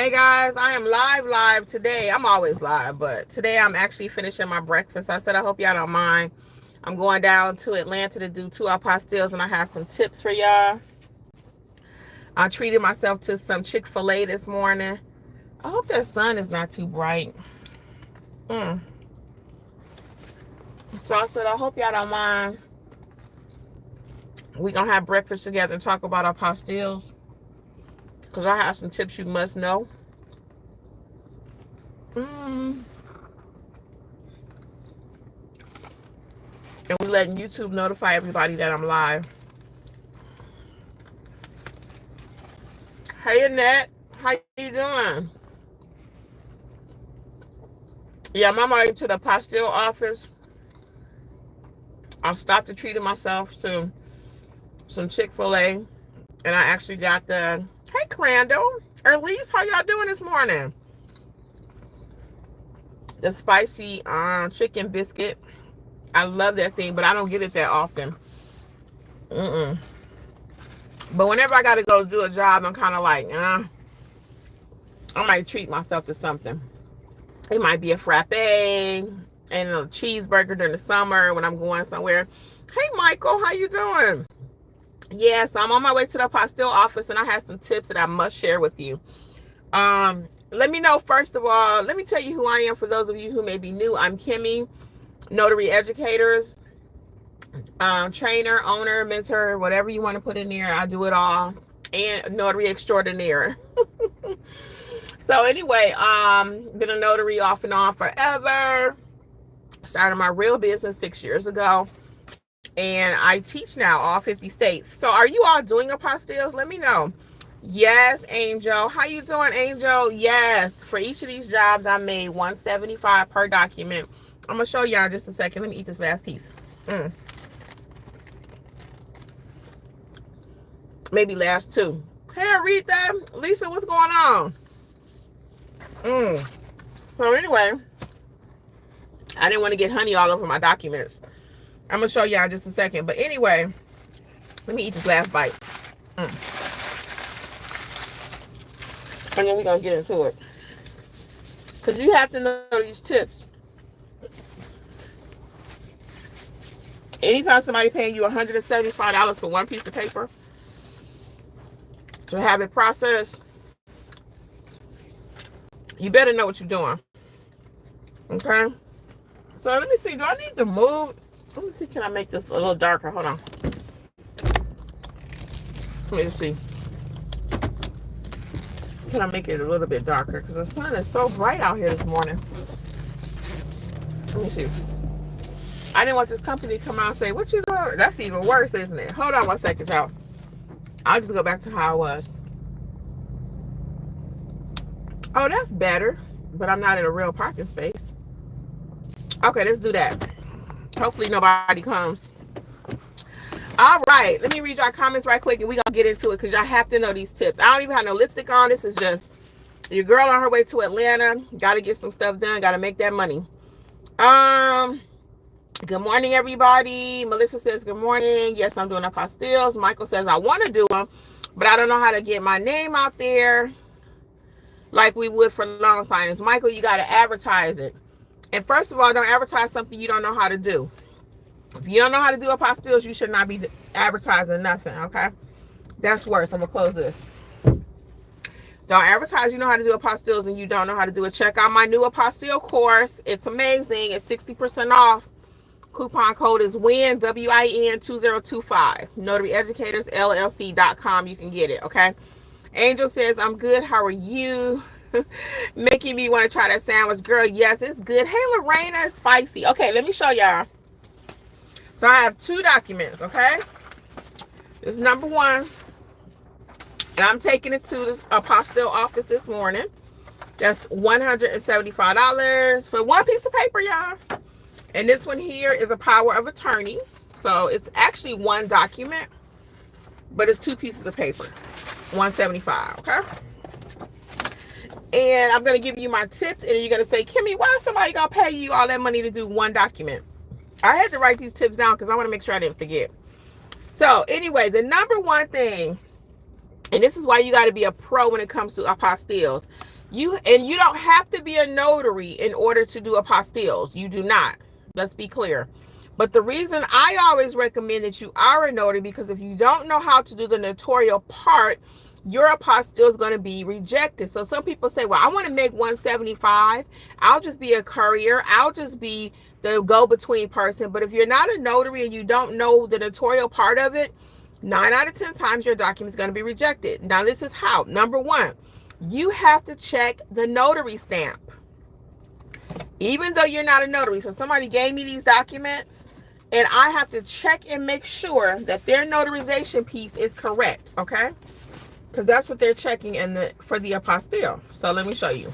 Hey guys, I am live today. I'm always live, but today I'm actually finishing my breakfast. I said I hope y'all don't mind. I'm going down to Atlanta to do 2 apostilles, and I have some tips for y'all. I treated myself to some Chick-fil-A this morning. I hope that sun is not too bright. So I said I hope y'all don't mind. We're going to have breakfast together and talk about apostilles, because I have some tips you must know. And we're letting YouTube notify everybody that I'm live. Hey Annette, how you doing? Yeah, I'm on my way to the apostille office. I stopped and treated myself to some Chick-fil-A, and I actually got the, hey Crandall, Elise, how y'all doing this morning? The spicy chicken biscuit. I love that thing, but I don't get it that often. But whenever I got to go do a job, I'm kind of like, I might treat myself to something. It might be a frappe and a cheeseburger during the summer when I'm going somewhere. Hey Michael, how you doing? Yeah, so I'm on my way to the apostille office, and I have some tips that I must share with you. Let me know, first of all, let me tell you who I am for those of you who may be new. I'm Kimmi, Notary Educators, trainer, owner, mentor, whatever you want to put in there. I do it all. And notary extraordinaire. So anyway, been a notary off and on forever. Started my real business 6 years ago. And I teach now all 50 states. So are you all doing apostilles? Let me know. Yes, Angel. How you doing, Angel? Yes. For each of these jobs, I made $175 per document. I'm going to show y'all in just a second. Let me eat this last piece. Maybe last 2. Hey, Aretha. Lisa, what's going on? So anyway, I didn't want to get honey all over my documents. I'm going to show y'all in just a second. But anyway, let me eat this last bite. And then we're going to get into it. Because you have to know these tips. Anytime somebody paying you $175 for one piece of paper to have it processed, you better know what you're doing. Okay? So let me see. Do I need to move? Let me see. Can I make this a little darker? Hold on. Let me see. Can I make it a little bit darker? Because the sun is so bright out here this morning. Let me see. I didn't want this company to come out and say, what you doing? That's even worse, isn't it? Hold on one second, y'all. I'll just go back to how I was. Oh, that's better. But I'm not in a real parking space. Okay, let's do that. Hopefully nobody comes. All right, let me read your comments right quick, and we're going to get into it, because y'all have to know these tips. I don't even have no lipstick on. This is just your girl on her way to Atlanta. Got to get some stuff done. Got to make that money. Good morning, everybody. Melissa says, good morning. Yes, I'm doing apostilles. Michael says, I want to do them, but I don't know how to get my name out there like we would for loan signings. Michael, you got to advertise it. And first of all, don't advertise something you don't know how to do. If you don't know how to do apostilles, you should not be advertising nothing, okay? That's worse. I'm going to close this. Don't advertise you know how to do apostilles and you don't know how to do it. Check out my new apostille course. It's amazing. It's 60% off. Coupon code is WIN, WIN 2025. NotaryEducatorsLLC.com. You can get it, okay? Angel says, I'm good. How are you? Making me want to try that sandwich. Girl, yes, it's good. Hey, Lorena, it's spicy. Okay, let me show y'all. So I have 2 documents, okay? This is number 1. And I'm taking it to the apostille office this morning. That's $175 for one piece of paper, y'all. And this one here is a power of attorney. So it's actually 1 document, but it's 2 pieces of paper. $175, okay? And I'm going to give you my tips, and you're going to say, Kimmi, why is somebody going to pay you all that money to do 1 document? I had to write these tips down because I want to make sure I didn't forget. So anyway, the number 1 thing, and this is why you got to be a pro when it comes to apostilles. You don't have to be a notary in order to do apostilles. You do not. Let's be clear. But the reason I always recommend that you are a notary, because if you don't know how to do the notarial part, your apostille is going to be rejected. So some people say, well, I want to make 175. I'll just be a courier. I'll just be the go-between person. But if you're not a notary and you don't know the notarial part of it, 9 out of 10 times your document is going to be rejected. Now, this is how. Number one, you have to check the notary stamp. Even though you're not a notary, so somebody gave me these documents, and I have to check and make sure that their notarization piece is correct, okay? Because that's what they're checking for the apostille. So let me show you.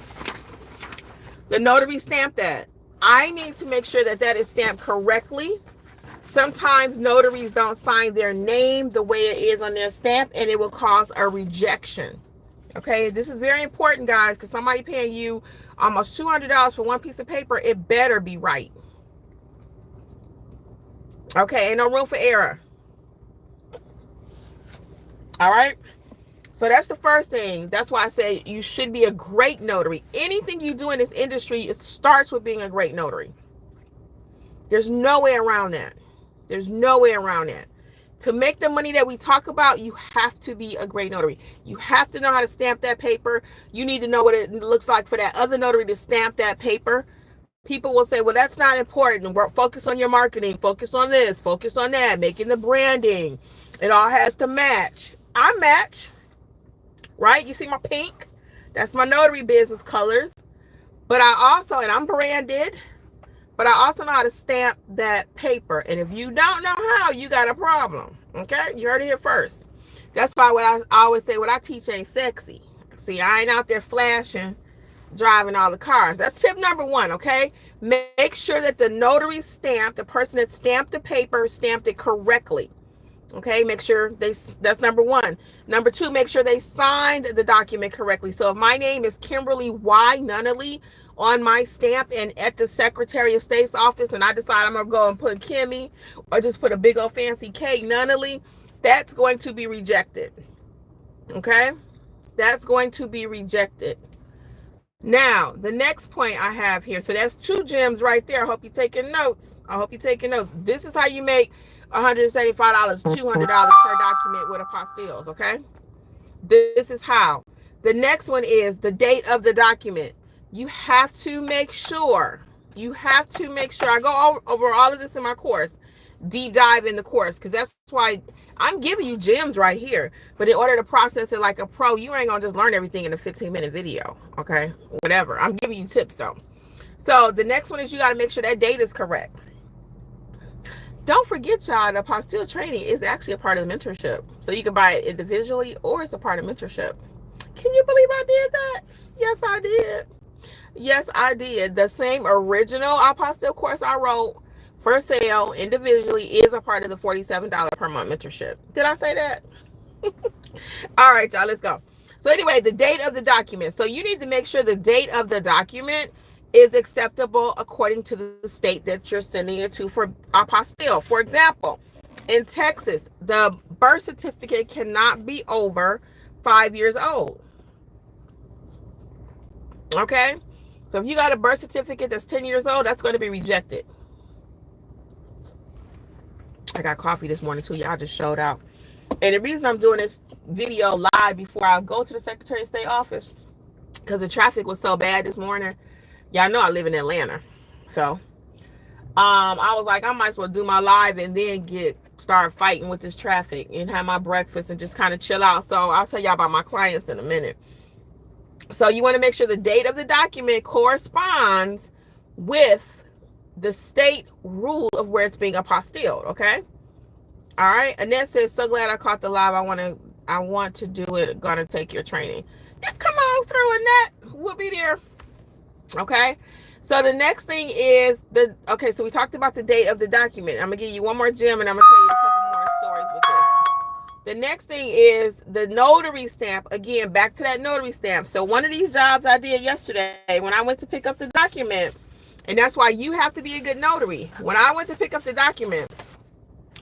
The notary stamped that. I need to make sure that that is stamped correctly. Sometimes notaries don't sign their name the way it is on their stamp, and it will cause a rejection. Okay, this is very important, guys, because somebody paying you almost $200 for one piece of paper, it better be right. Okay, ain't no room for error. All right, so that's the first thing. That's why I say you should be a great notary. Anything you do in this industry, it starts with being a great notary. There's no way around that. There's no way around that. To make the money that we talk about, you have to be a great notary. You have to know how to stamp that paper. You need to know what it looks like for that other notary to stamp that paper. People will say, well, that's not important. Focus on your marketing. Focus on this. Focus on that. Making the branding. It all has to match. I match, right? You see my pink? That's my notary business colors. But I also, and I'm branded, but I also know how to stamp that paper. And if you don't know how, you got a problem. Okay? You heard it here first. That's why what I always say, what I teach ain't sexy. See, I ain't out there flashing, driving all the cars. That's tip number one, okay? Make sure that the notary stamp, the person that stamped the paper, stamped it correctly. Okay, make sure that's number one. Number two, make sure they signed the document correctly. So if my name is Kimberly Y. Nunnally on my stamp and at the Secretary of State's office, and I decide I'm going to go and put Kimmi or just put a big old fancy K Nunnally, that's going to be rejected. Okay, that's going to be rejected. Now, the next point I have here, so that's 2 gems right there. I hope you're taking notes. This is how you make $175, $200 per document with apostilles, okay? This is how. The next one is the date of the document. You have to make sure. I go over all of this in my course. Deep dive in the course, because that's why I'm giving you gems right here. But in order to process it like a pro, you ain't gonna just learn everything in a 15-minute video, okay? Whatever. I'm giving you tips though. So the next one is you got to make sure that date is correct. Don't forget, y'all, the apostille training is actually a part of the mentorship. So you can buy it individually or it's a part of mentorship. Can you believe I did that? Yes, I did. Yes, I did. The same original apostille course I wrote for sale individually is a part of the $47 per month mentorship. Did I say that? All right, y'all, let's go. So anyway, the date of the document. So you need to make sure the date of the document is acceptable according to the state that you're sending it to for apostille. For example, in Texas, the birth certificate cannot be over 5 years old. Okay? So if you got a birth certificate that's 10 years old, that's going to be rejected. I got coffee this morning too. Y'all just showed out. And the reason I'm doing this video live before I go to the Secretary of State office, because the traffic was so bad this morning. Y'all know I live in Atlanta. So I was like, I might as well do my live and then start fighting with this traffic and have my breakfast and just kind of chill out. So I'll tell y'all about my clients in a minute. So you want to make sure the date of the document corresponds with the state rule of where it's being apostilled, okay? All right. Annette says, so glad I caught the live. I want to do it. Gonna take your training. Yeah, come on through, Annette. We'll be there. Okay. So the next thing is so we talked about the date of the document. I'm gonna give you one more gem and I'm gonna tell you a couple more stories with this. The next thing is the notary stamp. Again, back to that notary stamp. So one of these jobs I did yesterday when I went to pick up the document, and that's why you have to be a good notary. When I went to pick up the document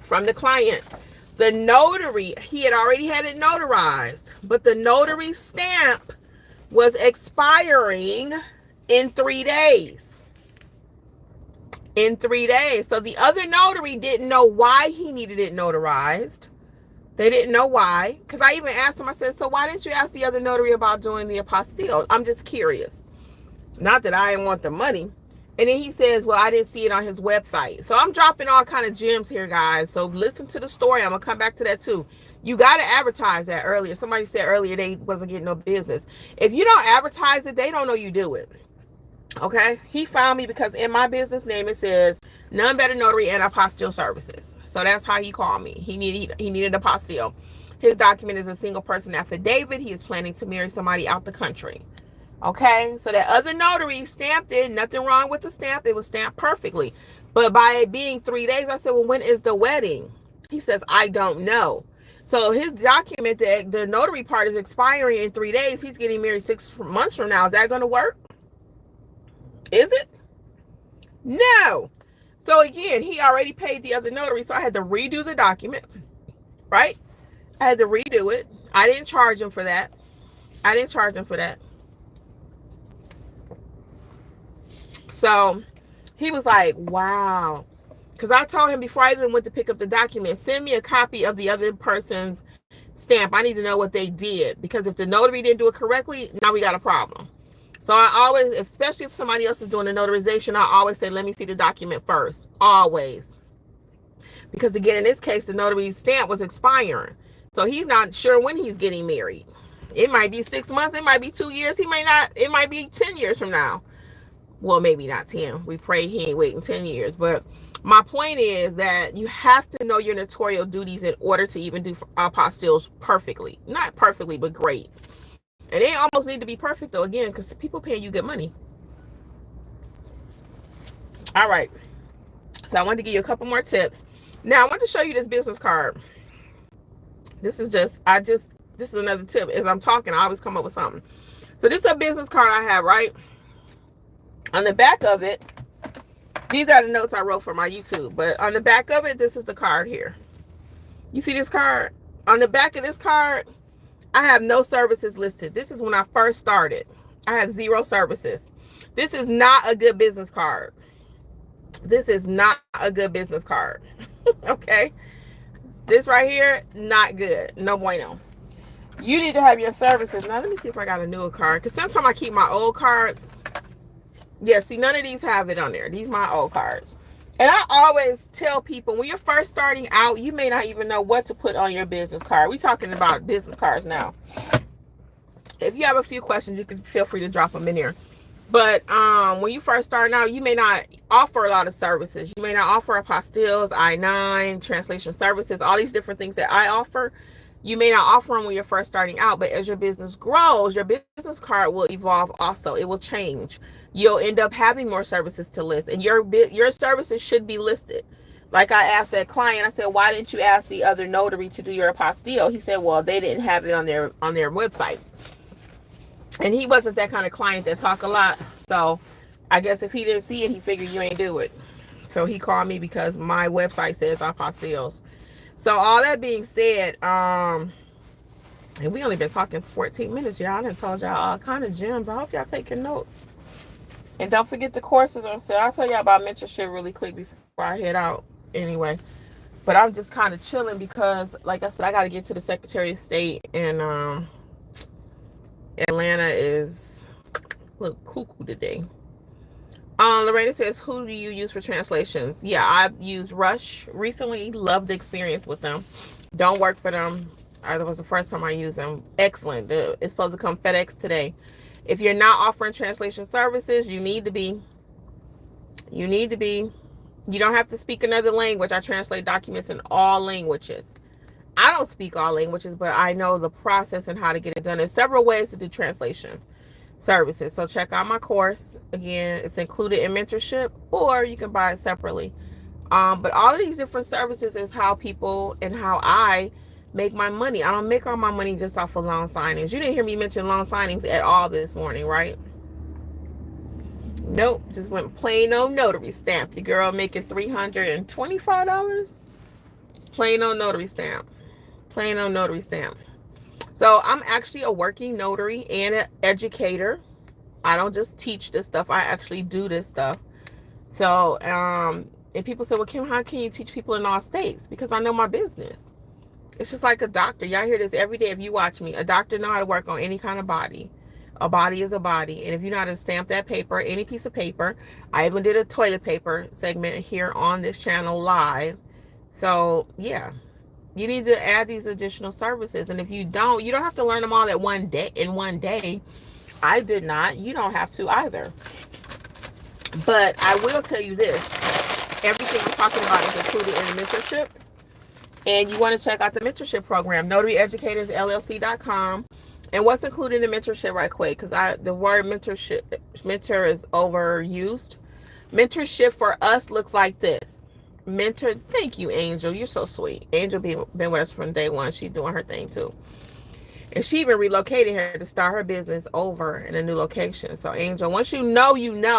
from the client, the notary, he had already had it notarized, but the notary stamp was expiring in 3 days. In 3 days. So the other notary didn't know why he needed it notarized. They didn't know why. Because I even asked him, I said, so why didn't you ask the other notary about doing the apostille? I'm just curious. Not that I didn't want the money. And then he says, well, I didn't see it on his website. So I'm dropping all kind of gems here, guys. So listen to the story. I'm going to come back to that too. You got to advertise that earlier. Somebody said earlier they wasn't getting no business. If you don't advertise it, they don't know you do it. Okay? He found me because in my business name it says None Better Notary and Apostille Services. So that's how he called me. He needed apostille. His document is a single person affidavit. He is planning to marry somebody out the country. Okay, so that other notary stamped it. Nothing wrong with the stamp. It was stamped perfectly. But by it being 3 days, I said, well, when is the wedding? He says, I don't know. So his document, the notary part, is expiring in 3 days. He's getting married 6 months from now. Is that going to work? Is it? No. So again, he already paid the other notary. So I had to redo the document, right? I had to redo it. I didn't charge him for that. So he was like, wow. Because I told him before I even went to pick up the document, send me a copy of the other person's stamp. I need to know what they did. Because if the notary didn't do it correctly, now we got a problem. So I always, especially if somebody else is doing the notarization, I always say, let me see the document first. Always. Because again, in this case, the notary's stamp was expiring. So he's not sure when he's getting married. It might be 6 months. It might be 2 years. It might be 10 years from now. Well, maybe not 10. We pray he ain't waiting 10 years. But my point is that you have to know your notarial duties in order to even do apostilles perfectly. Not perfectly, but great. And they almost need to be perfect, though, again, because people paying you good money. All right. So I wanted to give you a couple more tips. Now, I want to show you this business card. This is another tip. As I'm talking, I always come up with something. So this is a business card I have, right? On the back of it, these are the notes I wrote for my YouTube. But on the back of it, this is the card here. You see this card? On the back of this card, I have no services listed. This is when I first started. I have 0 services. This is not a good business card. This is not a good business card. Okay? This right here, not good. No bueno. You need to have your services. Now, let me see if I got a newer card. Because sometimes I keep my old cards. Yeah, see, none of these have it on there. These are my old cards. And I always tell people, when you're first starting out, you may not even know what to put on your business card. We're talking about business cards now. If you have a few questions, you can feel free to drop them in here. But when you first start out, you may not offer a lot of services. You may not offer apostilles, I-9, translation services, all these different things that I offer. You may not offer them when you're first starting out, but as your business grows, your business card will evolve also. It will change. You'll end up having more services to list, and your services should be listed. Like I asked that client, I said, why didn't you ask the other notary to do your apostille? He said, well, they didn't have it on their website. And he wasn't that kind of client that talk a lot. So I guess if he didn't see it, he figured you ain't do it. So he called me because my website says apostilles. So all that being said, and we only been talking 14 minutes, y'all. I done told y'all all kind of gems. I hope y'all taking notes. And don't forget the courses on sale. I'll tell y'all about mentorship really quick before I head out anyway. But I'm just kind of chilling because, like I said, I got to get to the Secretary of State. And Atlanta is a little cuckoo today. Lorena says, who do you use for translations? Yeah, I've used Rush recently. Loved the experience with them. Don't work for them. That was the first time I used them. Excellent. It's supposed to come FedEx today. If you're not offering translation services, you need to be. You need to be. You don't have to speak another language. I translate documents in all languages. I don't speak all languages, but I know the process and how to get it done. There's several ways to do translation services. So check out my course. Again, it's included in mentorship, or you can buy it separately. But all of these different services is how people and how I make my money. I don't make all my money just off of loan signings. You didn't hear me mention loan signings at all this morning, right? Nope. Just went plain old notary stamp. The girl making $325. Plain old notary stamp. Plain old notary stamp. So I'm actually a working notary and an educator. I don't just teach this stuff, I actually do this stuff. So, and people say, well, Kim, how can you teach people in all states? Because I know my business. It's just like a doctor. Y'all hear this every day if you watch me. A doctor know how to work on any kind of body. A body is a body. And if you know how to stamp that paper, any piece of paper, I even did a toilet paper segment here on this channel live. So, yeah. You need to add these additional services. And if you don't have to learn them all at one day in one day. I did not. You don't have to either. But I will tell you this. Everything I'm talking about is included in the mentorship. And you want to check out the mentorship program, notaryeducatorsllc.com. And what's included in the mentorship right quick, because the word mentor is overused. Mentorship for us looks like this. Mentor, thank you, Angel. You're so sweet. Angel been with us from day one. She's doing her thing too. And she even relocated her to start her business over in a new location. So, Angel, once you know,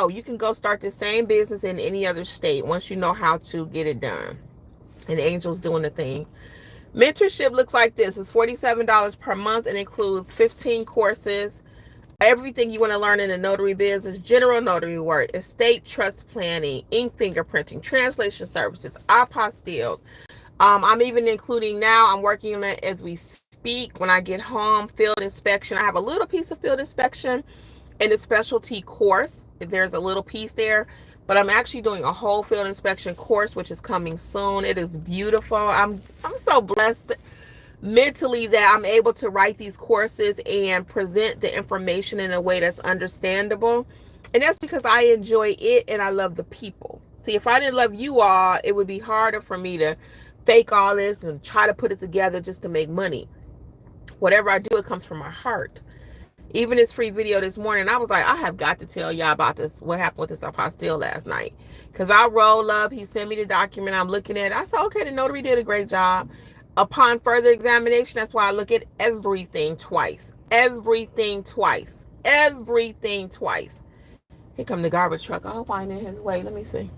you can go start the same business in any other state once you know how to get it done. And Angel's doing the thing. Mentorship looks like this. It's $47 per month and includes 15 courses, everything you want to learn in the notary business, general notary work, estate trust planning, ink fingerprinting, translation services, apostilles. I'm even including now, I'm working on it as we speak. When I get home, field inspection. I have a little piece of field inspection in the specialty course. There's a little piece there. But I'm actually doing a whole field inspection course, which is coming soon. It is beautiful. I'm so blessed mentally that I'm able to write these courses and present the information in a way that's understandable. And that's because I enjoy it and I love the people. See, if I didn't love you all, it would be harder for me to fake all this and try to put it together just to make money. Whatever I do, it comes from my heart. Even this free video this morning, I was like, I have got to tell y'all about this, what happened with this apostille last night. Because I roll up, he sent me the document, I'm looking at it. I said, okay, the notary did a great job. Upon further examination, that's why I look at everything twice. Everything twice. Everything twice. Here come the garbage truck. I hope I ain't in his way. Let me see.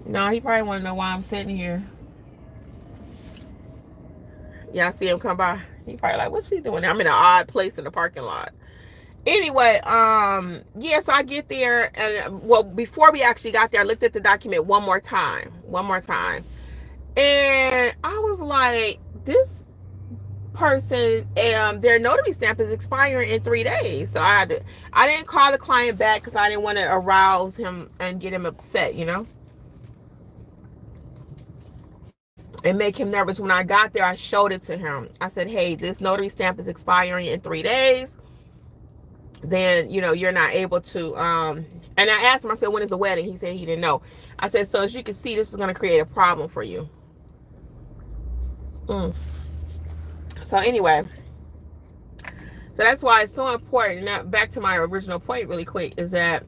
No, he probably want to know why I'm sitting here. Y'all see him come by? He probably like, what's she doing? I'm in an odd place in the parking lot. Anyway, yeah, so I get there, and well, before we actually got there, I looked at the document one more time, and I was like, this person, their notary stamp is expiring in 3 days. So I didn't call the client back because I didn't want to arouse him and get him upset, and make him nervous. When I got there, I showed it to him. I said, hey, this notary stamp is expiring in 3 days. Then, you're not able to, and I asked him, I said, when is the wedding? He said he didn't know. I said, so as you can see, this is going to create a problem for you. So anyway, so that's why it's so important. Now, back to my original point really quick, is that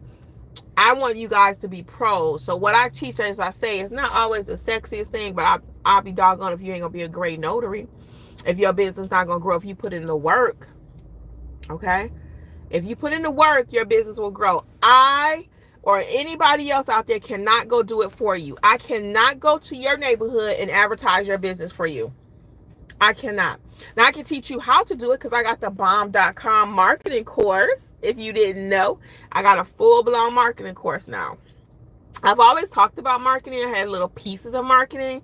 I want you guys to be pros. So what I teach, as I say, is not always the sexiest thing, but I'll be doggone if you ain't going to be a great notary. If your business not going to grow, if you put in the work, okay? If you put in the work, your business will grow. I or anybody else out there cannot go do it for you. I cannot go to your neighborhood and advertise your business for you. I cannot. Now, I can teach you how to do it because I got the bomb.com marketing course. If you didn't know, I got a full-blown marketing course now. I've always talked about marketing. I had little pieces of marketing,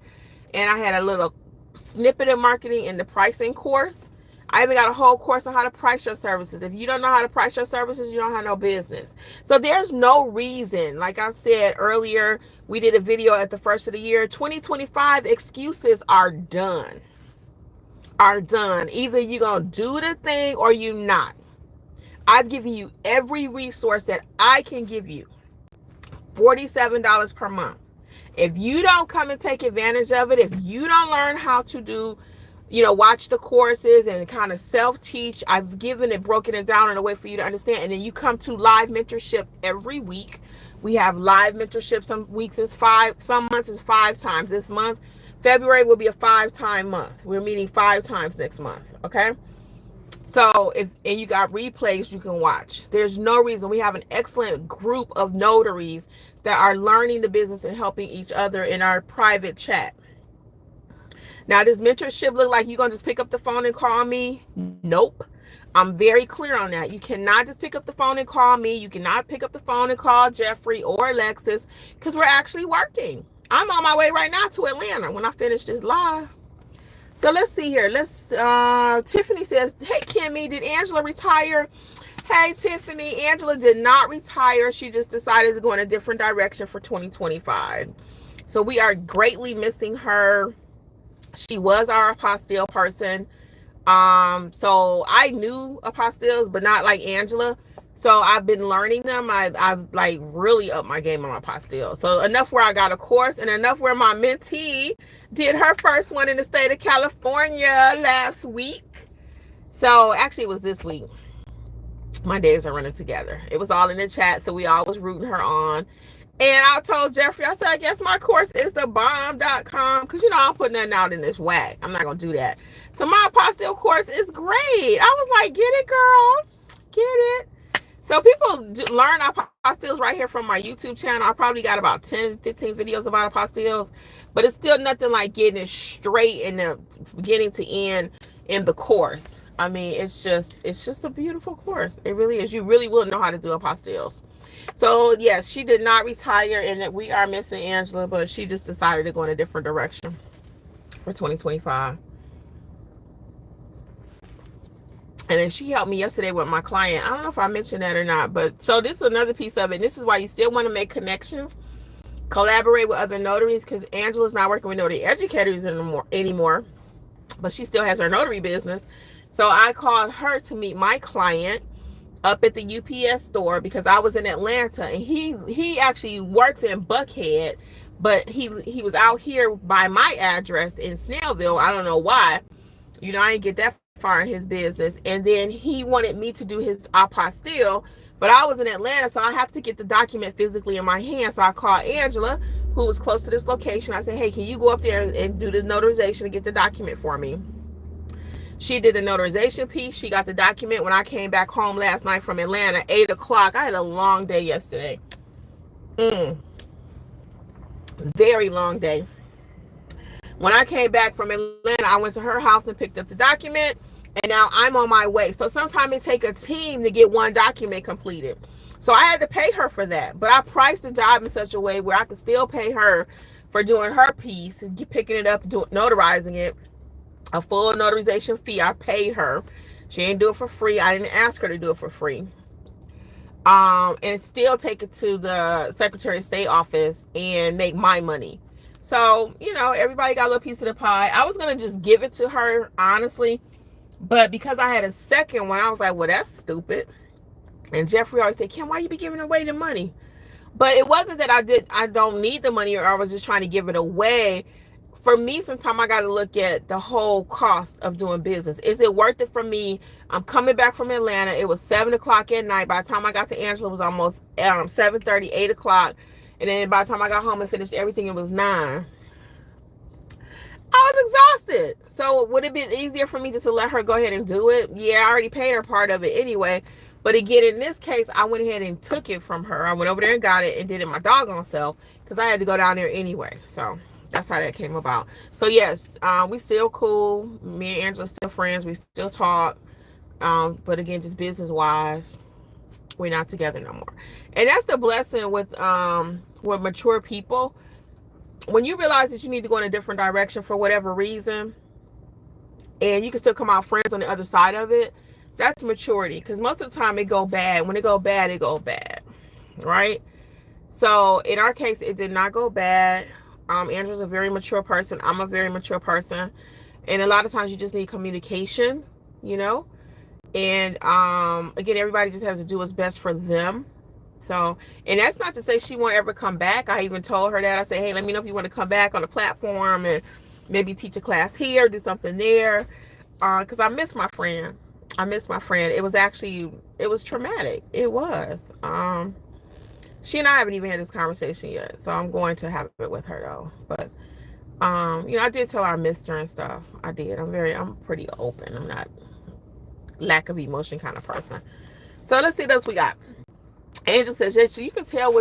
and I had a little snippet of marketing in the pricing course. I even got a whole course on how to price your services. If you don't know how to price your services, you don't have no business. So there's no reason. Like I said earlier, we did a video at the first of the year. 2025 excuses are done. Either you're going to do the thing or you're not. I've given you every resource that I can give you. $47 per month. If you don't come and take advantage of it, if you don't learn how to do, watch the courses and kind of self-teach, I've broken it down in a way for you to understand. And then you come to live mentorship every week. We have live mentorship. Some weeks is 5, some months is 5 times. This month, February will be a 5-time month. We're meeting 5 times next month. Okay. So and you got replays you can watch. There's no reason. We have an excellent group of notaries that are learning the business and helping each other in our private chat. Now, does mentorship look like you're going to just pick up the phone and call me? Nope. I'm very clear on that. You cannot just pick up the phone and call me. You cannot pick up the phone and call Jeffrey or Alexis, because we're actually working. I'm on my way right now to Atlanta when I finish this live. So let's see here. Tiffany says, hey, Kimmi, did Angela retire? Hey, Tiffany, Angela did not retire. She just decided to go in a different direction for 2025. So we are greatly missing her. She was our apostille person. So I knew apostilles, but not like Angela. So I've been learning them. I've like really upped my game on apostilles. So enough where I got a course, and enough where my mentee did her first one in the state of California last week. So actually it was this week. My days are running together. It was all in the chat, so we all was rooting her on. And I told Jeffrey, I said, I guess my course is the bomb.com, because, I'm putting nothing out in this whack. I'm not going to do that. So my apostille course is great. I was like, get it, girl. Get it. So people learn apostilles right here from my YouTube channel. I probably got about 10, 15 videos about apostilles, but it's still nothing like getting it straight in the beginning to end in the course. I mean, it's just a beautiful course. It really is. You really will know how to do apostilles. So yes, she did not retire, and we are missing Angela, but she just decided to go in a different direction for 2025. And then she helped me yesterday with my client. I don't know if I mentioned that or not, but so this is another piece of it. And this is why you still want to make connections, collaborate with other notaries, because Angela's not working with notary educators anymore, but she still has her notary business. So I called her to meet my client up at the UPS store, because I was in Atlanta, and he actually works in Buckhead, but he was out here by my address in Snellville. I don't know why. I didn't get that far in his business. And then he wanted me to do his apostille, but I was in Atlanta, so I have to get the document physically in my hand. So I called Angela, who was close to this location. I said, hey, can you go up there and do the notarization and get the document for me? She did the notarization piece. She got the document. When I came back home last night from Atlanta, 8 o'clock, I had a long day yesterday. Very long day. When I came back from Atlanta, I went to her house and picked up the document, and now I'm on my way. So sometimes it takes a team to get one document completed. So I had to pay her for that, but I priced the job in such a way where I could still pay her for doing her piece, picking it up, notarizing it. A full notarization fee. I paid her. She didn't do it for free. I didn't ask her to do it for free. And still take it to the Secretary of State office and make my money. So, everybody got a little piece of the pie. I was going to just give it to her, honestly. But because I had a second one, I was like, well, that's stupid. And Jeffrey always said, Kim, why you be giving away the money? But it wasn't that I don't need the money, or I was just trying to give it away. For me, sometimes I got to look at the whole cost of doing business. Is it worth it for me? I'm coming back from Atlanta. It was 7 o'clock at night. By the time I got to Angela, it was almost 7:30, 8 o'clock. And then by the time I got home and finished everything, it was 9. I was exhausted. So would it be easier for me just to let her go ahead and do it? Yeah, I already paid her part of it anyway. But again, in this case, I went ahead and took it from her. I went over there and got it and did it my doggone self, because I had to go down there anyway. So that's how that came about. So yes, we still cool. Me and Angela still friends. We still talk. But again, just business wise, we're not together no more. And that's the blessing with mature people. When you realize that you need to go in a different direction for whatever reason, and you can still come out friends on the other side of it, that's maturity. Because most of the time it go bad. When it go bad, it go bad, right? So in our case, it did not go bad. Andrew's a very mature person. I'm a very mature person. And a lot of times you just need communication, And again, everybody just has to do what's best for them. So, and that's not to say she won't ever come back. I even told her that. I said, hey, let me know if you want to come back on the platform and maybe teach a class here, do something there. Because I miss my friend. It was traumatic. It was. She and I haven't even had this conversation yet, so I'm going to have it with her though. But I did tell her I missed her and stuff. I did. I'm pretty open. I'm not lack of emotion kind of person. So let's see what else we got. Angel says, yes, you can tell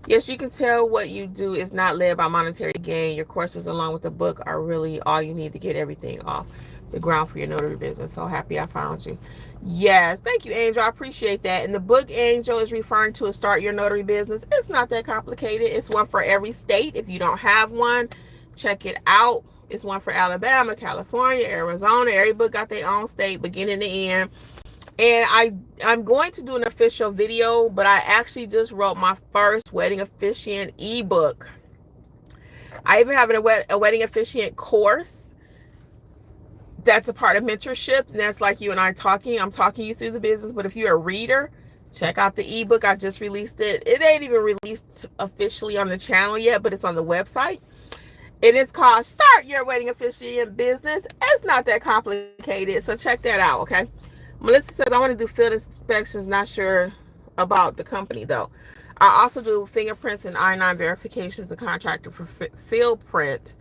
Yes, you can tell what you do is not led by monetary gain. Your courses along with the book are really all you need to get everything off the ground for your notary business. So happy I found you. Yes, thank you, Angel. I appreciate that. And the book Angel is referring to is Start Your Notary Business. It's not that complicated. It's one for every state. If you don't have one, check it out. It's one for Alabama, California, Arizona. Every book got their own state, beginning to end. And I'm going to do an official video, but I actually just wrote my first wedding officiant ebook. I even have a wedding officiant course that's a part of mentorship, and that's like you and I talking. I'm talking you through the business, but if you're a reader, check out the ebook. I just released it. It ain't even released officially on the channel yet, but it's on the website. It is called Start Your Wedding Officiant Business. It's not that complicated, so check that out, okay? Melissa says, I want to do field inspections, not sure about the company though. I also do fingerprints and I-9 verifications, the contractor for field print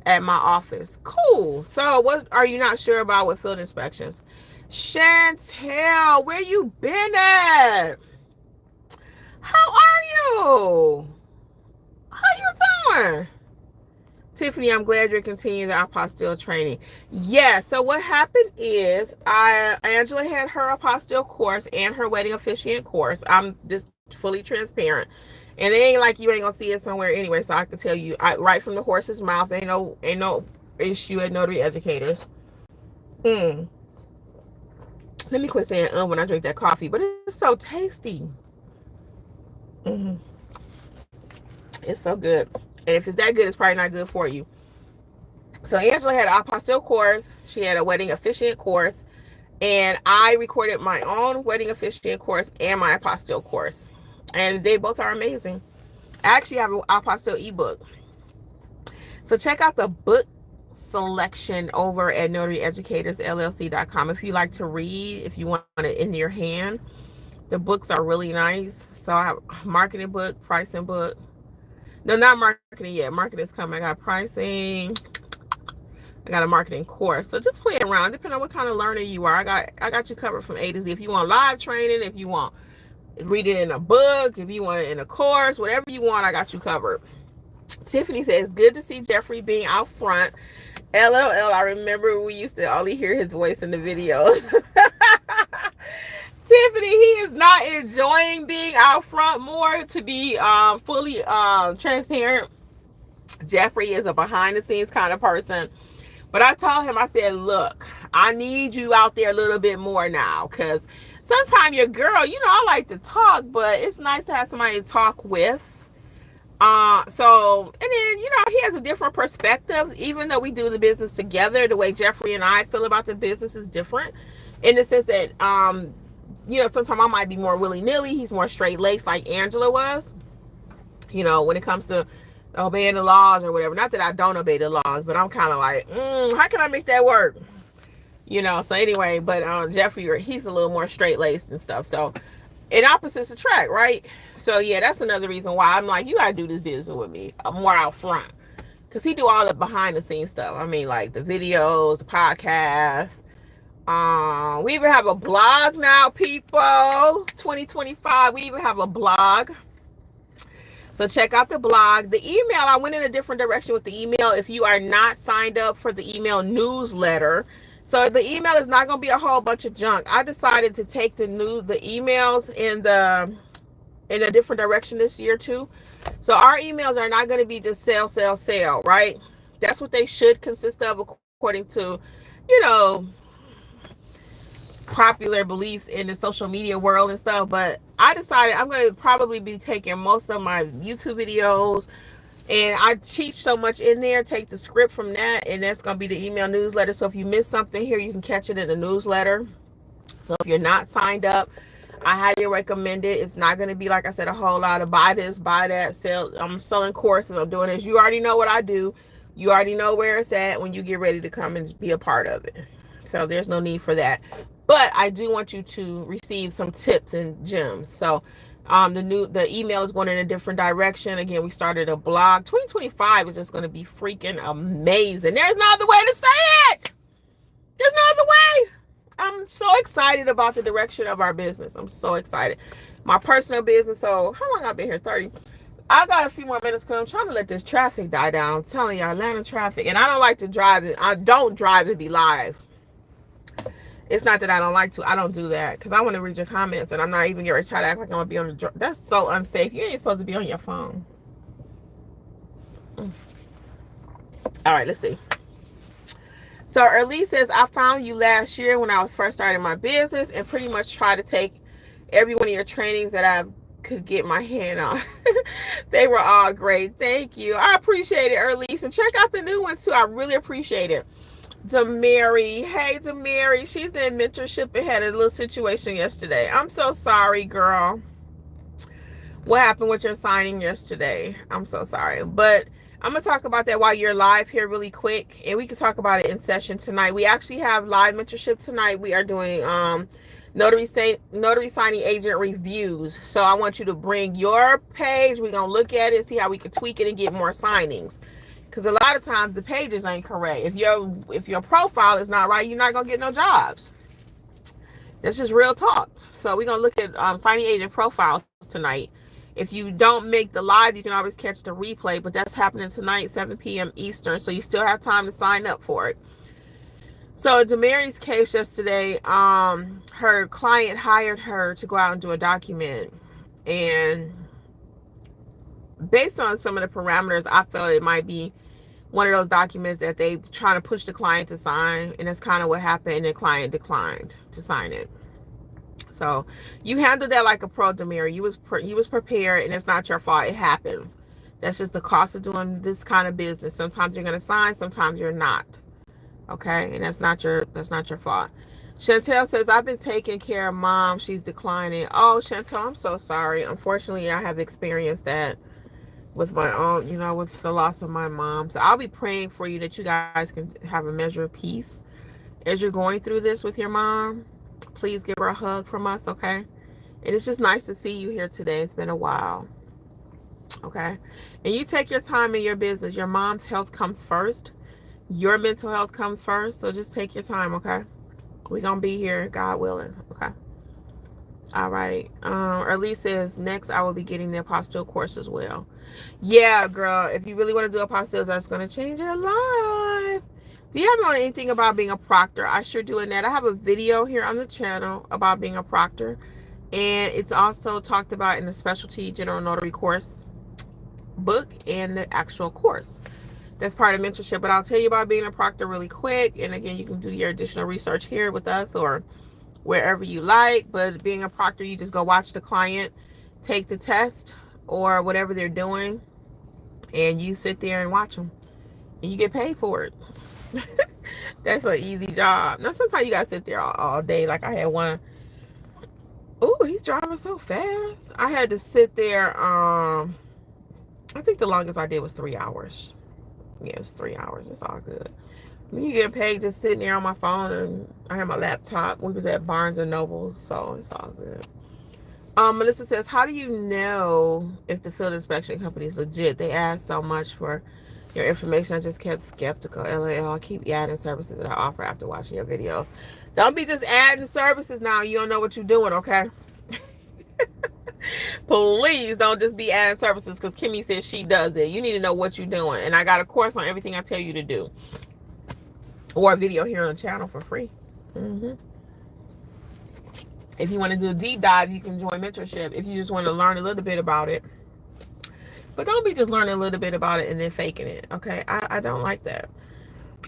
at my office. Cool. So what are you not sure about with field inspections? Chantel, where you been at? How are you? How you doing? Tiffany, I'm glad you're continuing the apostille training. Yeah, so what happened is Angela had her apostille course and her wedding officiant course. I'm just fully transparent. And it ain't like you ain't gonna see it somewhere anyway, so I can tell you right from the horse's mouth, ain't no issue at Notary Educators. Let me quit saying when I drink that coffee, but it's so tasty. It's so good. And if it's that good, it's probably not good for you. So Angela had an apostille course. She had a wedding officiant course. And I recorded my own wedding officiant course and my apostille course. And they both are amazing. I actually have an apostille ebook. So check out the book selection over at notaryeducatorsllc.com. If you like to read, if you want it in your hand, the books are really nice. So I have a marketing book, pricing book. No, not marketing yet. Marketing is coming. I got pricing. I got a marketing course. So just play around, depending on what kind of learner you are. I got you covered from A to Z. If you want live training, if you want read it in a book, if you want it in a course, whatever you want, I got you covered. Tiffany says, good to see Jeffrey being out front. LOL, I remember we used to only hear his voice in the videos. Tiffany, he is not enjoying being out front more. To be fully transparent, Jeffrey is a behind the scenes kind of person. But I told him, I said, look, I need you out there a little bit more now, because sometimes your girl, I like to talk, but it's nice to have somebody to talk with. And then, he has a different perspective. Even though we do the business together, the way Jeffrey and I feel about the business is different, in the sense that, sometimes I might be more willy-nilly. He's more straight-laced like Angela was, when it comes to obeying the laws or whatever. Not that I don't obey the laws, but I'm kind of like, how can I make that work? So anyway, but Jeffrey, he's a little more straight-laced and stuff. So, and opposites attract, right? So yeah, that's another reason why I'm like, you gotta do this business with me. I'm more out front, because he do all the behind the scenes stuff. I mean, like the videos, the podcasts. We even have a blog now, people. 2025, we even have a blog. So check out the blog. The email, I went in a different direction with the email. If you are not signed up for the email newsletter, so the email is not going to be a whole bunch of junk. I decided to take the emails in a different direction this year too. So our emails are not going to be just sell, right? That's what they should consist of according to, popular beliefs in the social media world and stuff. But I decided I'm going to probably be taking most of my YouTube videos, and I teach so much in there, take the script from that, and that's going to be the email newsletter. So if you miss something here, you can catch it in the newsletter. So if you're not signed up, I highly recommend it. It's not going to be, like I said, a whole lot of buy this, buy that, sell. I'm selling courses, I'm doing this. You already know what I do. You already know where it's at when you get ready to come and be a part of it. So there's no need for that. But I do want you to receive some tips and gems. So the email is going in a different direction. Again, we started a blog. 2025 is just going to be freaking amazing. There's no other way to say it. There's no other way. I'm so excited about the direction of our business. I'm so excited. My personal business. So how long I've been here? 30. I got a few more minutes because I'm trying to let this traffic die down. I'm telling you, Atlanta traffic. And I don't like to drive it. I don't drive to be live. It's not that I don't like to. I don't do that because I want to read your comments, and I'm not even going to try to act like I'm going to be on the... That's so unsafe. You ain't supposed to be on your phone. All right, let's see. So Early says, I found you last year when I was first starting my business and pretty much tried to take every one of your trainings that I could get my hand on. They were all great. Thank you. I appreciate it, Earlise. And check out the new ones too. I really appreciate it. Demary. Hey, Demary. She's in mentorship and had a little situation yesterday. I'm so sorry, girl. What happened with your signing yesterday? I'm so sorry. But I'm going to talk about that while you're live here really quick. And we can talk about it in session tonight. We actually have live mentorship tonight. We are doing notary signing agent reviews. So I want you to bring your page. We're going to look at it, see how we can tweak it and get more signings. Because a lot of times the pages ain't correct. If your profile is not right, you're not going to get no jobs. That's just real talk. So we're going to look at signing agent profiles tonight. If you don't make the live, you can always catch the replay, but that's happening tonight, 7 p.m. Eastern, so you still have time to sign up for it. So Demary's case yesterday, her client hired her to go out and do a document, and based on some of the parameters, I felt it might be one of those documents that they trying to push the client to sign, and that's kind of what happened, and the client declined to sign it. So you handled that like a pro, Demary. You was prepared, and it's not your fault. It happens. That's just the cost of doing this kind of business. Sometimes you're going to sign, sometimes you're not. Okay, and that's not your fault. Chantel says, I've been taking care of mom. She's declining. Oh, Chantel, I'm so sorry. Unfortunately, I have experienced that with my own, with the loss of my mom. So I'll be praying for you that you guys can have a measure of peace as you're going through this with your mom. Please give her a hug from us, okay? And it's just nice to see you here today. It's been a while, okay? And you take your time in your business. Your mom's health comes first. Your mental health comes first. So just take your time, okay? We're going to be here, God willing, okay? All right. Early says, next I will be getting the Apostille course as well. Yeah, girl. If you really want to do Apostilles, that's going to change your life. Do you ever know anything about being a proctor? I sure do, Annette. I have a video here on the channel about being a proctor, and it's also talked about in the specialty general notary course book and the actual course. That's part of mentorship, but I'll tell you about being a proctor really quick. And again, you can do your additional research here with us or wherever you like. But being a proctor, you just go watch the client take the test or whatever they're doing, and you sit there and watch them, and you get paid for it. That's an easy job. Now, sometimes you gotta sit there all day. Like I had one. Oh, he's driving so fast. I had to sit there. I think the longest I did was 3 hours. Yeah, it was 3 hours. It's all good. When you get paid just sitting there on my phone, and I had my laptop. We was at Barnes and Nobles, so it's all good. Melissa says, how do you know if the field inspection company is legit? They ask so much for your information. I just kept skeptical. LOL. I keep adding services that I offer after watching your videos. Don't be just adding services now. You don't know what you're doing, okay? Please don't just be adding services because Kimmi says she does it. You need to know what you're doing. And I got a course on everything I tell you to do. Or a video here on the channel for free. If you want to do a deep dive, you can join mentorship. If you just want to learn a little bit about it. But don't be just learning a little bit about it and then faking it, okay? I don't like that.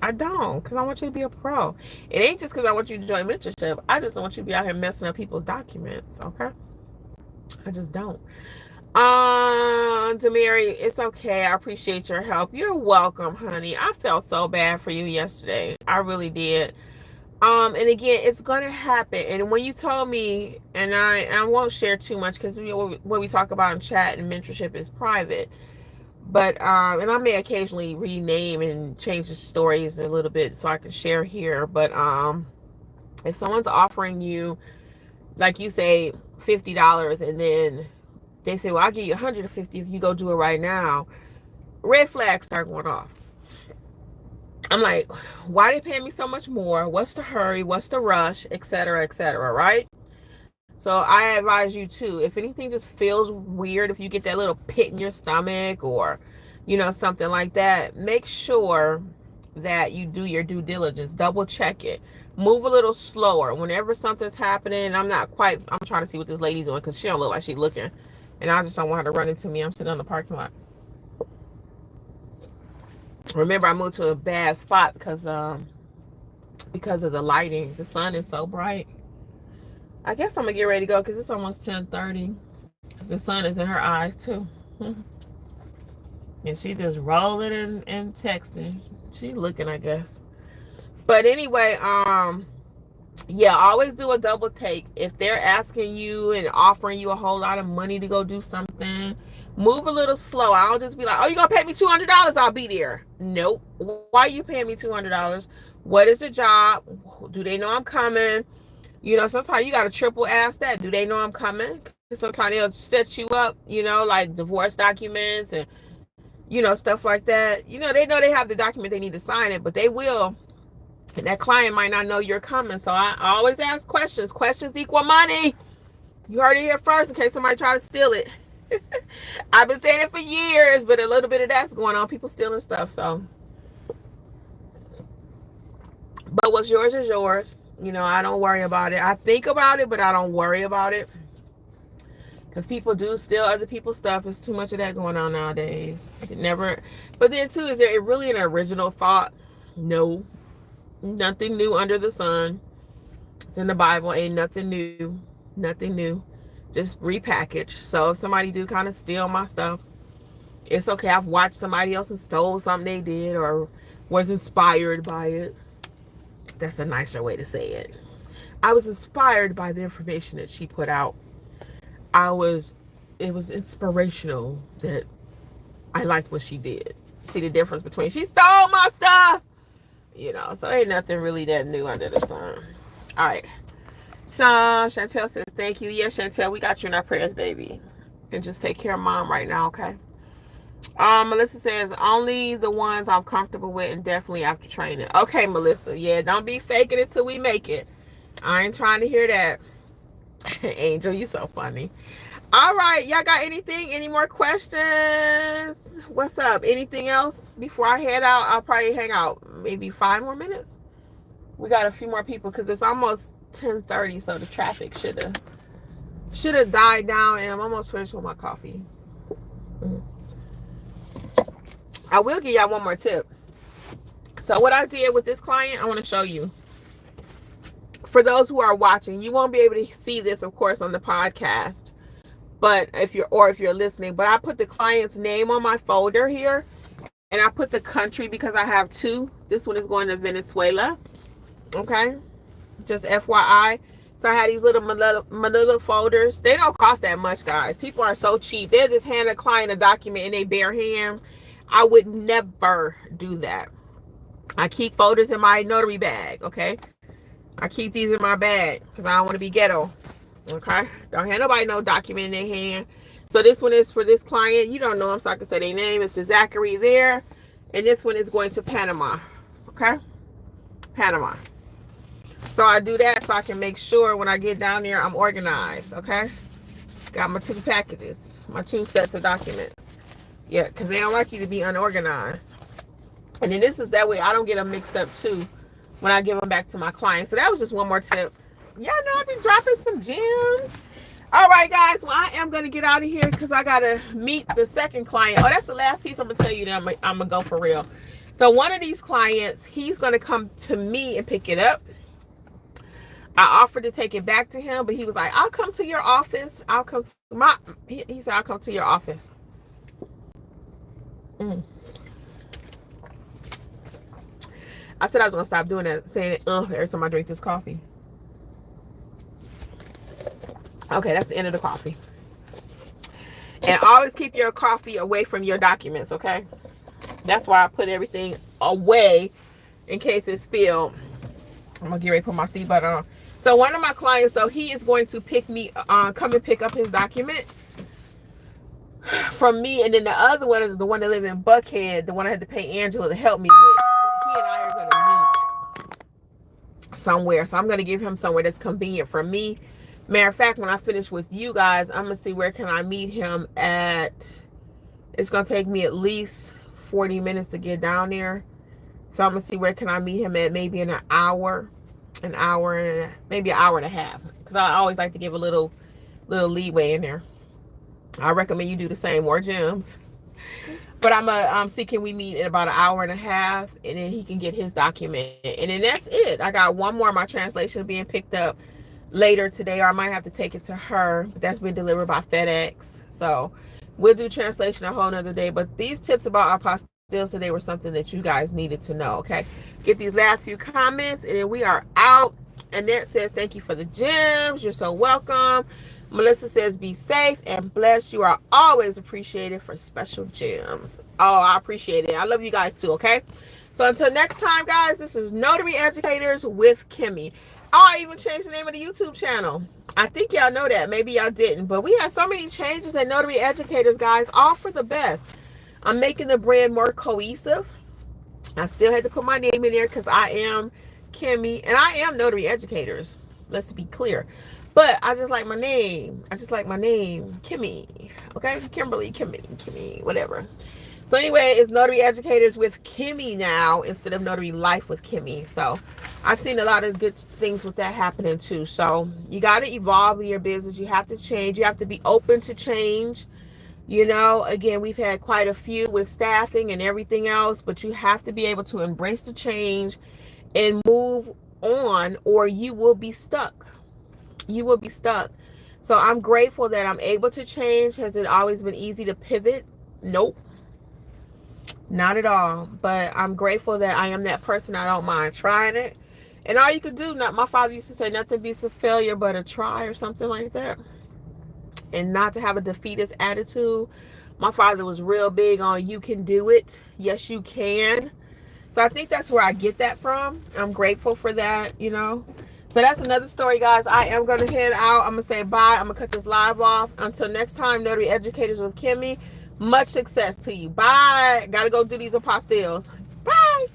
I don't, because I want you to be a pro. It ain't just because I want you to join mentorship. I just don't want you to be out here messing up people's documents, okay? I just don't. Demary, it's okay. I appreciate your help. You're welcome, honey. I felt so bad for you yesterday. I really did. And again, it's gonna happen. And when you told me, and I won't share too much because what we talk about in chat and mentorship is private. But and I may occasionally rename and change the stories a little bit so I can share here. But if someone's offering you, like you say, $50, and then they say, well, I'll give you $150 if you go do it right now, red flags start going off. I'm like, why are they paying me so much more? What's the hurry? What's the rush? Etc., etc., right? So I advise you too, if anything just feels weird, if you get that little pit in your stomach or, something like that, make sure that you do your due diligence. Double check it. Move a little slower. Whenever something's happening, I'm trying to see what this lady's doing because she don't look like she's looking. And I just don't want her to run into me. I'm sitting on the parking lot. Remember, I moved to a bad spot because of the lighting. The sun is so bright. I guess I'm going to get ready to go because it's almost 10:30. The sun is in her eyes too. And she just rolling and texting. She looking, I guess. But anyway, yeah, always do a double take. If they're asking you and offering you a whole lot of money to go do something, move a little slow. I don't just be like, oh, you gonna pay me $200, I'll be there. Nope. Why are you paying me $200? What is the job? Do they know I'm coming? Sometimes you gotta triple ask that. Do they know I'm coming? Sometimes they'll set you up, like divorce documents and stuff like that. They know they have the document, they need to sign it, but they will. And that client might not know you're coming. So I always ask questions. Questions equal money. You heard it here first in case somebody try to steal it. I've been saying it for years, but a little bit of that's going on. People stealing stuff. So, but what's yours is yours. I don't worry about it. I think about it, but I don't worry about it. Because people do steal other people's stuff. There's too much of that going on nowadays. It never. But then too, is there really an original thought? No. Nothing new under the sun. It's in the Bible. Ain't nothing new. Nothing new. Just repackaged. So if somebody do kind of steal my stuff, it's okay. I've watched somebody else and stole something they did or was inspired by it. That's a nicer way to say it. I was inspired by the information that she put out. It was inspirational that I liked what she did. See the difference between she stole my stuff, so ain't nothing really that new under the sun. All right. So Chantel says, thank you. Yeah, Chantel, we got you in our prayers, baby. And just take care of mom right now, okay? Melissa says, only the ones I'm comfortable with and definitely after training. Okay, Melissa. Yeah, don't be faking it till we make it. I ain't trying to hear that. Angel, you so funny. All right, y'all got anything? Any more questions? What's up? Anything else? Before I head out, I'll probably hang out maybe 5 more minutes. We got a few more people because it's almost 10:30, so the traffic should have died down, and I'm almost finished with my coffee. I will give y'all one more tip. So what I did with this client, I want to show you. For those who are watching, you won't be able to see this, of course, on the podcast. But if you're listening, but I put the client's name on my folder here, and I put the country because I have 2. This one is going to Venezuela. Okay, just FYI. So I had these little manila folders. They don't cost that much, guys. People are so cheap. They'll just hand a client a document in their bare hands. I would never do that. I keep folders in my notary bag. Okay, I keep these in my bag because I don't want to be ghetto. Okay, don't have nobody no document in their hand. So this one is for this client. You don't know them, so I can say their name. It's Zachary there, and this one is going to Panama. Okay, Panama. So I do that so I can make sure when I get down there I'm organized. Okay, got my 2 packages, my 2 sets of documents. Yeah, because they don't like you to be unorganized. And then this is that way I don't get them mixed up too when I give them back to my clients. So that was just one more tip. Y'all know I've been dropping some gems. All right, guys. Well, I am going to get out of here because I got to meet the second client. Oh, that's the last piece I'm going to tell you that I'm going to go for real. So one of these clients, he's going to come to me and pick it up. I offered to take it back to him, but he was like, I'll come to your office. He said, I'll come to your office. I said I was going to stop doing that, saying it every time I drink this coffee. Okay, that's the end of the coffee. And always keep your coffee away from your documents, okay? That's why I put everything away in case it spilled. I'm going to get ready to put my seatbelt on. So one of my clients, though, he is going to come and pick up his document from me. And then the other one is the one that live in Buckhead, the one I had to pay Angela to help me with. He and I are going to meet somewhere. So I'm going to give him somewhere that's convenient for me Matter of fact, when I finish with you guys, I'm going to see where can I meet him at. It's going to take me at least 40 minutes to get down there. So I'm going to see where can I meet him at, maybe in an hour, and maybe an hour and a half. Because I always like to give a little leeway in there. I recommend you do the same, more gems. But I'm see can we meet in about an hour and a half, and then he can get his document, and then that's it. I got one more. My translation being picked up later today, or I might have to take it to her. But that's been delivered by FedEx, so we'll do translation a whole nother day. But these tips about apostilles today were something that you guys needed to know. Okay, get these last few comments, and then we are out. Annette says, thank you for the gems. You're so welcome. Melissa says, be safe and blessed. You are always appreciated for special gems. Oh, I appreciate it. I love you guys too, okay? So until next time, guys, this is Notary Educators with Kimmi. Oh, I even changed the name of the YouTube channel. I think y'all know that. Maybe y'all didn't. But we had so many changes at Notary Educators, guys, all for the best. I'm making the brand more cohesive. I still had to put my name in there because I am Kimmi, and I am Notary Educators. Let's be clear. But I just like my name. Kimmi. Okay? Kimberly, Kimmi, whatever. So anyway, it's Notary Educators with Kimmi now instead of Notary Life with Kimmi. So I've seen a lot of good things with that happening too. So you got to evolve in your business. You have to change. You have to be open to change. You know, again, we've had quite a few with staffing and everything else, but you have to be able to embrace the change and move on, or you will be stuck. You will be stuck. So I'm grateful that I'm able to change. Has it always been easy to pivot? Nope. Not at all. But I'm grateful that I am that person. I don't mind trying it. And all you could do, my father used to say, nothing beats a failure but a try, or something like that. And not to have a defeatist attitude. My father was real big on, you can do it. Yes, you can. So I think that's where I get that from. I'm grateful for that, you know. So that's another story, guys. I am going to head out. I'm going to say bye. I'm going to cut this live off. Until next time, Notary Educators with Kimmi. Much success to you. Bye. Got to go do these apostilles. Bye.